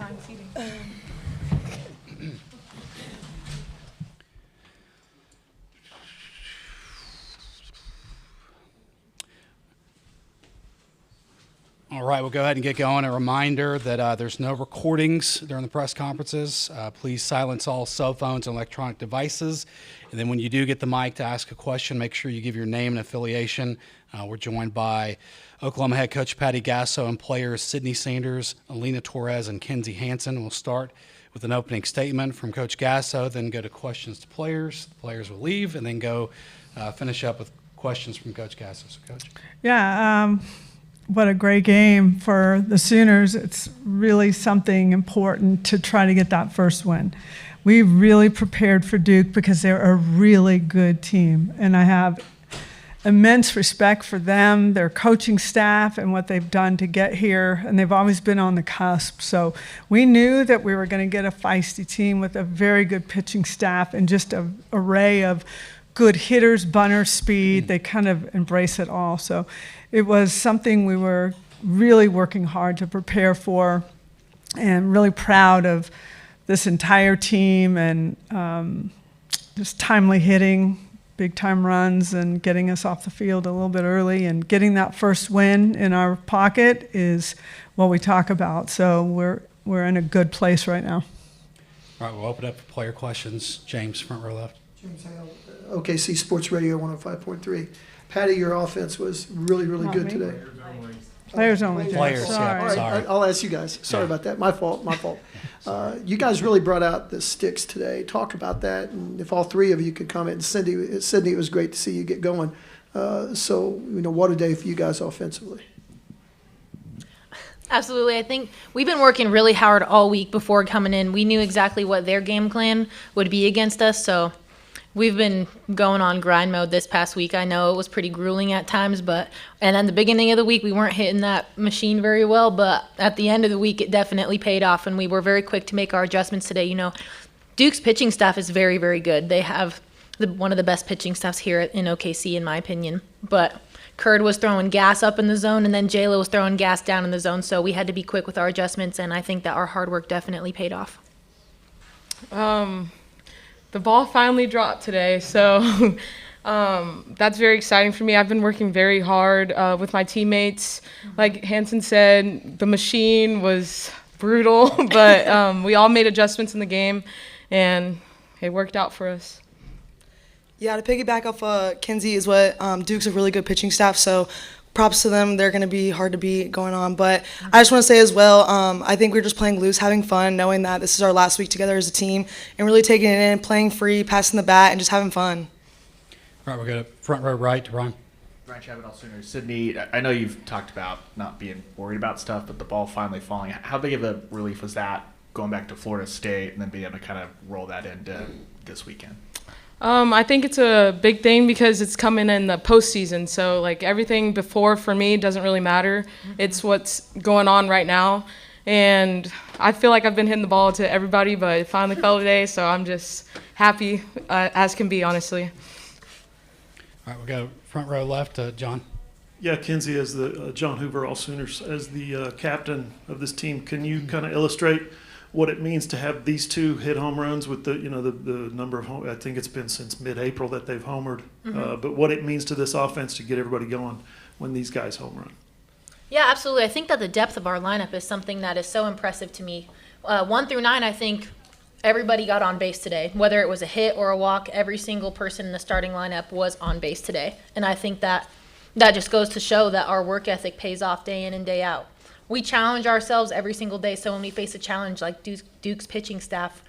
assigned seating. All right, we'll go ahead and get going. A reminder that there's no recordings during the press conferences. Please silence all cell phones and electronic devices. And then when you do get the mic to ask a question, make sure you give your name and affiliation. We're joined by Oklahoma head coach Patty Gasso and players Cydney Sanders, Alynah Torres, and Kinzie Hansen. We'll start with an opening statement from Coach Gasso, then go to questions to players. The players will leave, and then go finish up with questions from Coach Gasso. So, Coach. Yeah, what a great game for the Sooners. It's really something important to try to get that first win. We really prepared for Duke because they're a really good team, and I have immense respect for them, their coaching staff, and what they've done to get here, and they've always been on the cusp. So we knew that we were going to get a feisty team with a very good pitching staff and just an array of good hitters, bunters, speed. They kind of embrace it all. So it was something we were really working hard to prepare for, and really proud of this entire team, and just timely hitting, big time runs, and getting us off the field a little bit early, and getting that first win in our pocket is what we talk about. So we're in a good place right now. All right, we'll open up for player questions. James, front row left. James Hale, OKC Sports Radio 105.3. Patty, your offense was really, really good today. Players only. Players, Sorry. yeah, sorry. I'll ask you guys. Sorry about that. My fault. You guys really brought out the sticks today. Talk about that, and if all three of you could comment. And Cydney, it was great to see you get going. So, what a day for you guys offensively. Absolutely. I think we've been working really hard all week before coming in. We knew exactly what their game plan would be against us, so we've been going on grind mode this past week. I know it was pretty grueling at times, and at the beginning of the week, we weren't hitting that machine very well, but at the end of the week, it definitely paid off, and we were very quick to make our adjustments today. Duke's pitching staff is very, very good. They have one of the best pitching staffs here in OKC, in my opinion, but Curd was throwing gas up in the zone, and then J-Lo was throwing gas down in the zone, so we had to be quick with our adjustments, and I think that our hard work definitely paid off. The ball finally dropped today, so that's very exciting for me. I've been working very hard with my teammates. Like Hansen said, the machine was brutal, but we all made adjustments in the game, and it worked out for us. Yeah, to piggyback off Kinzie is what Duke's a really good pitching staff, so props to them. They're going to be hard to beat going on. But I just want to say as well, I think we're just playing loose, having fun, knowing that this is our last week together as a team, and really taking it in, playing free, passing the bat, and just having fun. All right, we'll go to front row right to Brian. Brian Chabot, all Sooners. Cydney, I know you've talked about not being worried about stuff, but the ball finally falling. How big of a relief was that going back to Florida State and then being able to kind of roll that into this weekend? I think it's a big thing because it's coming in the postseason. So, everything before for me doesn't really matter. It's what's going on right now. And I feel like I've been hitting the ball to everybody, but it finally fell today. So I'm just happy as can be, honestly. All right, we'll go front row left to John. Yeah, Kinzie, as the John Hoover, all Sooners, as the captain of this team, can you kind of illustrate what it means to have these two hit home runs with the number of home? I think it's been since mid-April that they've homered, but what it means to this offense to get everybody going when these guys home run. Yeah, absolutely. I think that the depth of our lineup is something that is so impressive to me. 1 through 9, I think everybody got on base today. Whether it was a hit or a walk, every single person in the starting lineup was on base today. And I think that just goes to show that our work ethic pays off day in and day out. We challenge ourselves every single day, so when we face a challenge like Duke's pitching staff,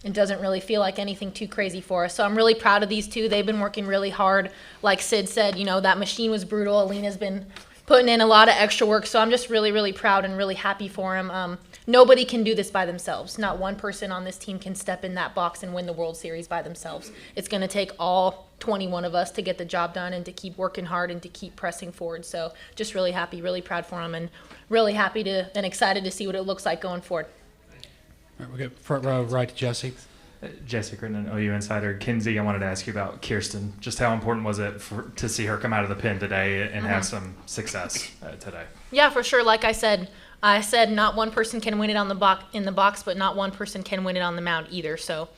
it doesn't really feel like anything too crazy for us. So I'm really proud of these two. They've been working really hard. Like Sid said, that machine was brutal. Alynah's been putting in a lot of extra work, so I'm just really, really proud and really happy for him. Nobody can do this by themselves. Not one person on this team can step in that box and win the World Series by themselves. It's going to take all 21 of us to get the job done and to keep working hard and to keep pressing forward. So just really happy, really proud for him, and really happy and excited to see what it looks like going forward. All right, we'll go front row right to Jesse. Jesse Crittenden, OU Insider. Kinzie, I wanted to ask you about Kirsten. Just how important was it to see her come out of the pen today and have some success today? Yeah, for sure. Like I said, I said not one person can win it on in the box, but not one person can win it on the mound either. So,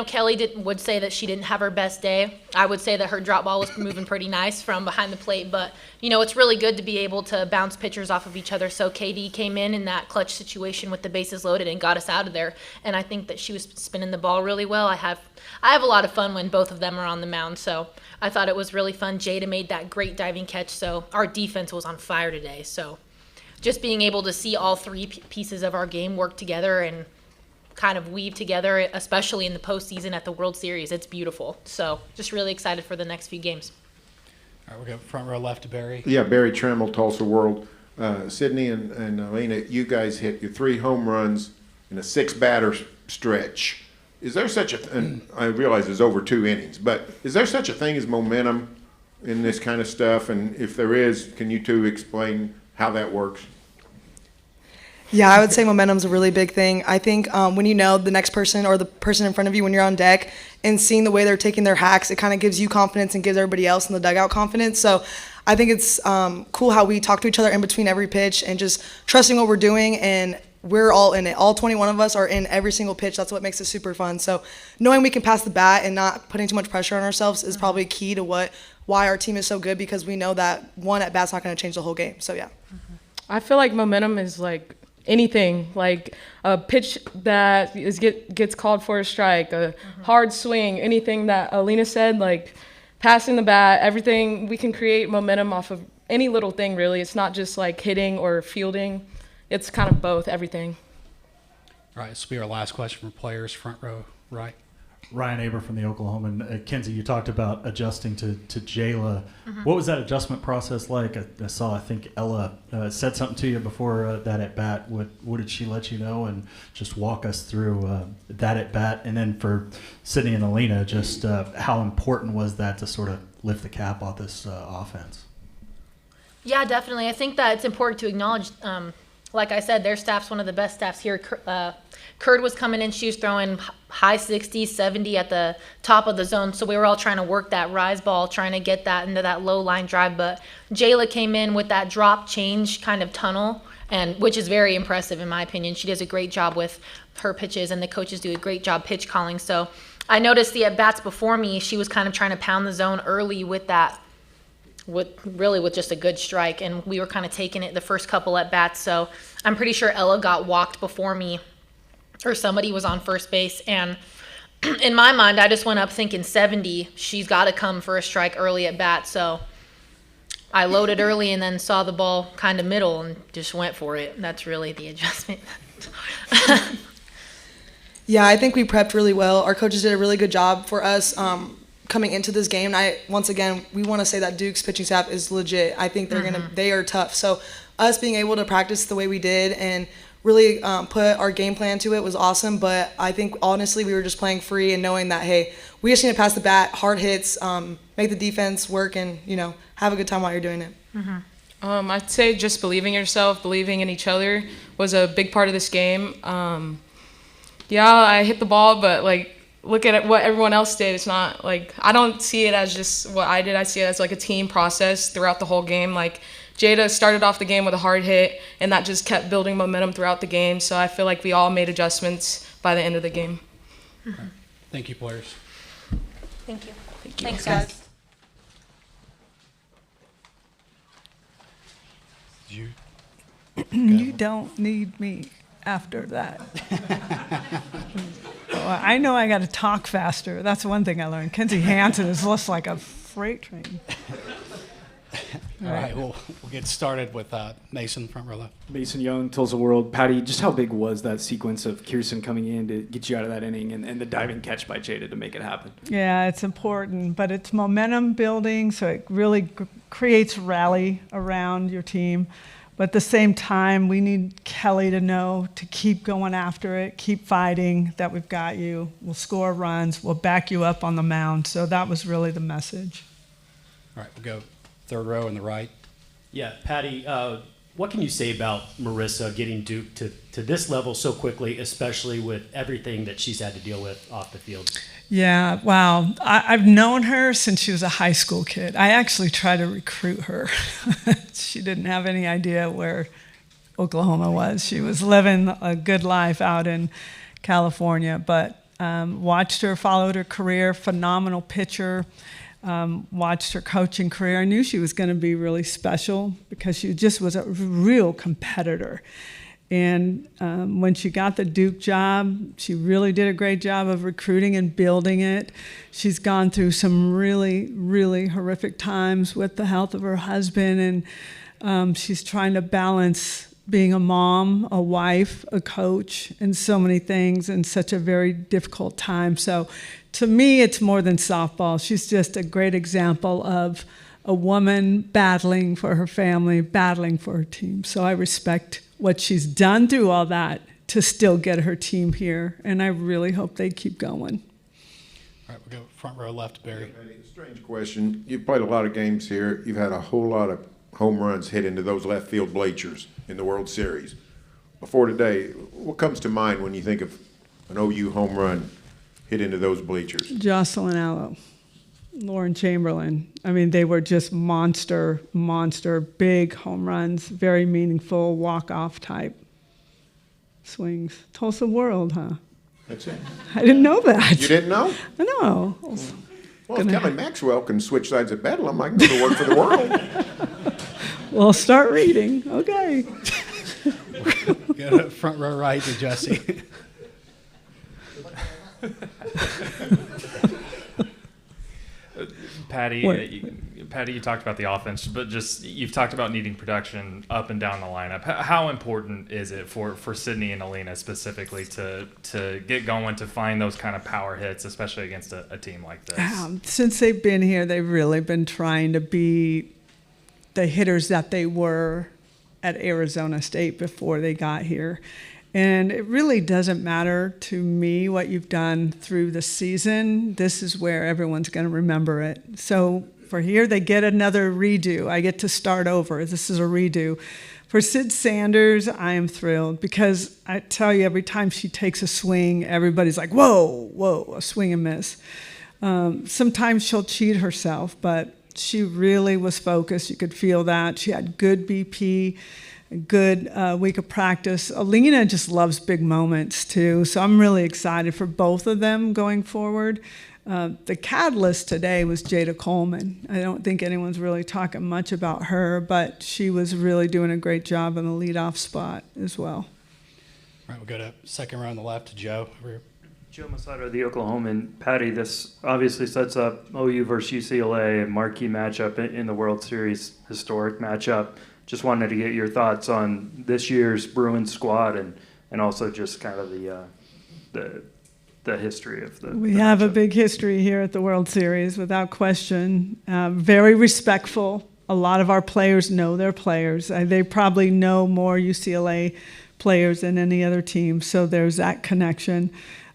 Kelly would say that she didn't have her best day. I would say that her drop ball was moving pretty nice from behind the plate, but it's really good to be able to bounce pitchers off of each other. So KD came in that clutch situation with the bases loaded and got us out of there. And I think that she was spinning the ball really well. I have a lot of fun when both of them are on the mound. So I thought it was really fun. Jada made that great diving catch. So our defense was on fire today. So just being able to see all three pieces of our game work together and kind of weave together, especially in the postseason at the World Series, it's beautiful. So just really excited for the next few games. All right, we'll go front row left to Barry. Yeah, Barry Trammell, Tulsa World. Cydney and Alynah, you guys hit your 3 home runs in a 6-batter stretch. Is there such a and I realize it's over 2 innings, but is there such a thing as momentum in this kind of stuff? And if there is, can you two explain how that works? Yeah, I would say momentum's a really big thing. I think when the next person or the person in front of you when you're on deck and seeing the way they're taking their hacks, it kind of gives you confidence and gives everybody else in the dugout confidence. So I think it's cool how we talk to each other in between every pitch and just trusting what we're doing, and we're all in it. All 21 of us are in every single pitch. That's what makes it super fun. So knowing we can pass the bat and not putting too much pressure on ourselves is probably key to why our team is so good, because we know that one at bat's not going to change the whole game. So yeah. I feel like momentum is like anything, like a pitch that gets called for a strike, a hard swing, anything that Alynah said, like passing the bat, everything. We can create momentum off of any little thing, really. It's not just like hitting or fielding. It's kind of both, everything. All right, this will be our last question from players, front row right. Ryan Aber from the Oklahoman. Kinzie, you talked about adjusting to Jayla. What was that adjustment process like? I think Ella said something to you before that at bat. What did she let you know? And just walk us through that at bat. And then for Cydney and Alynah, just how important was that to sort of lift the cap off this offense? Yeah, definitely. I think that it's important to acknowledge, like I said, their staff's one of the best staffs here. Curd was coming in, she was throwing high 60s, 70 at the top of the zone. So we were all trying to work that rise ball, trying to get that into that low line drive. But Jayla came in with that drop change kind of tunnel, and which is very impressive in my opinion. She does a great job with her pitches, and the coaches do a great job pitch calling. So I noticed the at-bats before me, she was kind of trying to pound the zone early with that, with just a good strike. And we were kind of taking it the first couple at-bats. So I'm pretty sure Ella got walked before me, or somebody was on first base, and in my mind, I just went up thinking 70. She's got to come for a strike early at bat, so I loaded early and then saw the ball kind of middle and just went for it. That's really the adjustment. Yeah, I think we prepped really well. Our coaches did a really good job for us coming into this game. And once again, we want to say that Duke's pitching staff is legit. I think they are tough. So us being able to practice the way we did and really put our game plan to it was awesome. But I think honestly we were just playing free and knowing that, hey, we just need to pass the bat, hard hits, make the defense work, and have a good time while you're doing it. I'd say just believing in yourself, believing in each other was a big part of this game. Yeah, I hit the ball, but look at what everyone else did. It's not I don't see it as just what I did. I see it as a team process throughout the whole game. Jada started off the game with a hard hit, and that just kept building momentum throughout the game. So I feel like we all made adjustments by the end of the game. Thank you, players. Thank you. Thanks, guys. You don't need me after that. Well, I know I got to talk faster. That's one thing I learned. Kinzie Hansen is less like a freight train. All right, we'll get started with Mason, front row left. Mason Young, Tulsa World. Patty, just how big was that sequence of Kirsten coming in to get you out of that inning and the diving catch by Jada to make it happen? Yeah, it's important, but it's momentum building, so it really creates rally around your team. But at the same time, we need Kelly to know to keep going after it, keep fighting, that we've got you. We'll score runs. We'll back you up on the mound. So that was really the message. All right, we'll go third row on the right. Yeah, Patty, what can you say about Marissa getting Duke to this level so quickly, especially with everything that she's had to deal with off the field? Yeah, wow. I've known her since she was a high school kid. I actually tried to recruit her. She didn't have any idea where Oklahoma was. She was living a good life out in California, but watched her, followed her career, phenomenal pitcher. Watched her coaching career. I knew she was going to be really special because she just was a real competitor. And when she got the Duke job, she really did a great job of recruiting and building it. She's gone through some really, really horrific times with the health of her husband, and she's trying to balance being a mom, a wife, a coach, and so many things in such a very difficult time. So to me, it's more than softball. She's just a great example of a woman battling for her family, battling for her team. So I respect what she's done through all that to still get her team here, and I really hope they keep going. All right, we'll go front row left, Barry. Strange question. You've played a lot of games here. You've had a whole lot of home runs hit into those left field bleachers in the World Series. Before today, what comes to mind when you think of an OU home run hit into those bleachers? Jocelyn Allo, Lauren Chamberlain. I mean, they were just monster, big home runs, very meaningful, walk-off type swings. Tulsa World, huh? That's it. I didn't know that. You didn't know? I know. Well, if Kelly Maxwell can switch sides at Bedlam, I can go to work for the world. Well, start reading. Okay. Go to front row right to Jesse. Patty, you talked about the offense, but just you've talked about needing production up and down the lineup. How important is it for Cydney and Alynah specifically to get going, to find those kind of power hits, especially against a team like this? Since they've been here, they've really been trying to be the hitters that they were at Arizona State before they got here. And it really doesn't matter to me what you've done through the season. This is where everyone's going to remember it. So for here, they get another redo. I get to start over. This is a redo. For Sid Sanders, I am thrilled because I tell you, every time she takes a swing, everybody's like, whoa, a swing and miss. Sometimes she'll cheat herself, but she really was focused. You could feel that. She had good BP. A good week of practice. Alynah just loves big moments too, so I'm really excited for both of them going forward. The catalyst today was Jada Coleman. I don't think anyone's really talking much about her, but she was really doing a great job in the leadoff spot as well. All right, we'll go to second row on the left to Joe. Over here. Joe Masato, the Oklahoman. Patty, this obviously sets up OU versus UCLA, a marquee matchup in the World Series, historic matchup. Just wanted to get your thoughts on this year's Bruins squad and also just kind of the history of the. We have a big history here at the World Series, without question. Very respectful. A lot of our players know their players. They probably know more UCLA players than any other team, so there's that connection.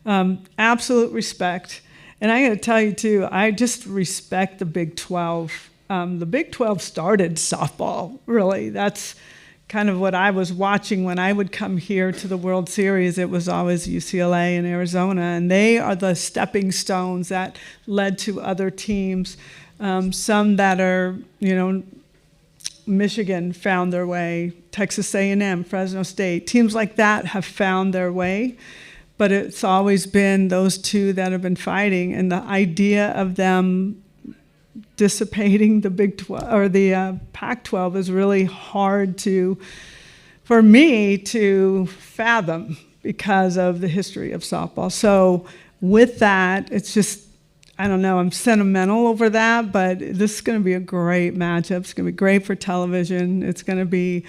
Absolute respect. And I got to tell you, too, I just respect the Big 12. The Big 12 started softball, really. That's kind of what I was watching when I would come here to the World Series. It was always UCLA and Arizona, and they are the stepping stones that led to other teams. Some that are, Michigan found their way, Texas A&M, Fresno State. Teams like that have found their way, but it's always been those two that have been fighting, and the idea of them dissipating the Big 12 or the Pac-12 is really hard for me to fathom because of the history of softball. So with that, it's just, I don't know, I'm sentimental over that, but this is going to be a great matchup. It's going to be great for television. It's going to be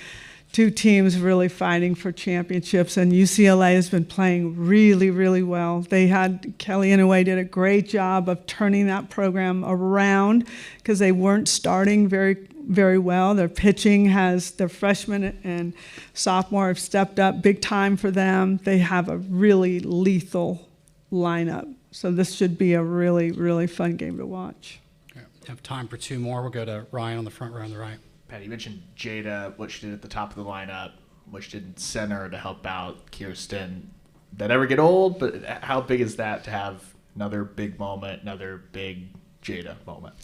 two teams really fighting for championships, and UCLA has been playing really, really well. They had, Kelly Inouye did a great job of turning that program around because they weren't starting very, very well. Their pitching their freshmen and sophomore have stepped up big time for them. They have a really lethal lineup. So this should be a really, really fun game to watch. Okay. Have time for two more. We'll go to Ryan on the front row on the right. Patty, you mentioned Jada, what she did at the top of the lineup, what she did in center to help out Kirsten. That ever get old? But how big is that to have another big moment, another big Jada moment?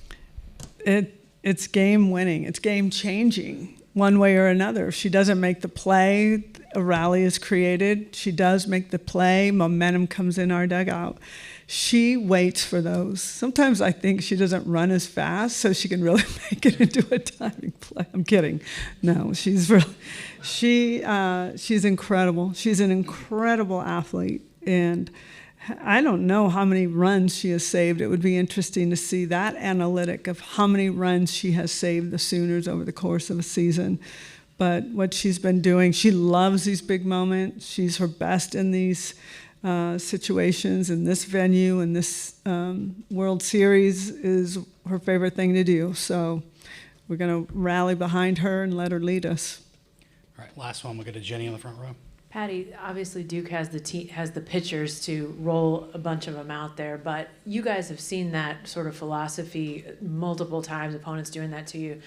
It's game winning. It's game changing one way or another. If she doesn't make the play, a rally is created. She does make the play, momentum comes in our dugout. She waits for those. Sometimes I think she doesn't run as fast so she can really make it into a timing play. I'm kidding. No, she's incredible. She's an incredible athlete, and I don't know how many runs she has saved. It would be interesting to see that analytic of how many runs she has saved the Sooners over the course of a season. But what she's been doing, she loves these big moments. She's her best in these situations, in this venue, and this World Series is her favorite thing to do. So we're going to rally behind her and let her lead us. All right, last one. We'll go to Jenny in the front row. Patty, obviously Duke has the pitchers to roll a bunch of them out there, but you guys have seen that sort of philosophy multiple times, opponents doing that to you,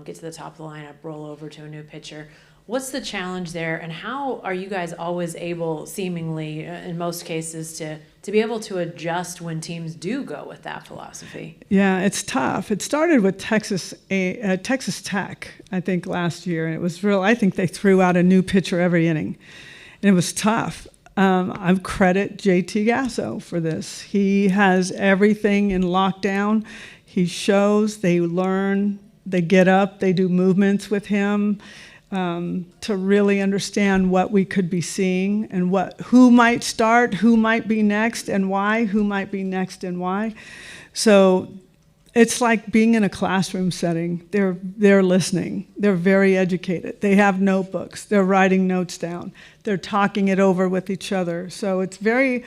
get to the top of the lineup, roll over to a new pitcher. What's the challenge there, and how are you guys always able, seemingly, in most cases, to be able to adjust when teams do go with that philosophy? Yeah, it's tough. It started with Texas Tech, I think, last year, and it was real. I think they threw out a new pitcher every inning, and it was tough. I credit JT Gasso for this. He has everything in lockdown. He shows, they learn, they get up, they do movements with him. To really understand what we could be seeing and who might start, who might be next, and why, who might be next and why. So it's like being in a classroom setting. They're listening. They're very educated. They have notebooks. They're writing notes down. They're talking it over with each other. So it's very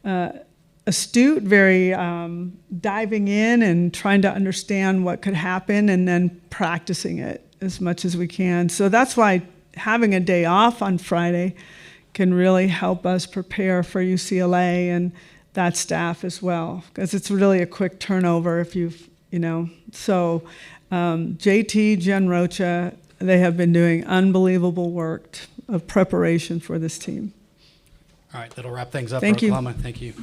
astute, very diving in and trying to understand what could happen and then practicing it as much as we can. So that's why having a day off on Friday can really help us prepare for UCLA and that staff as well, because it's really a quick turnover if So JT, Jen Rocha, they have been doing unbelievable work of preparation for this team. All right, that'll wrap things up Thank for you. Oklahoma. Thank you.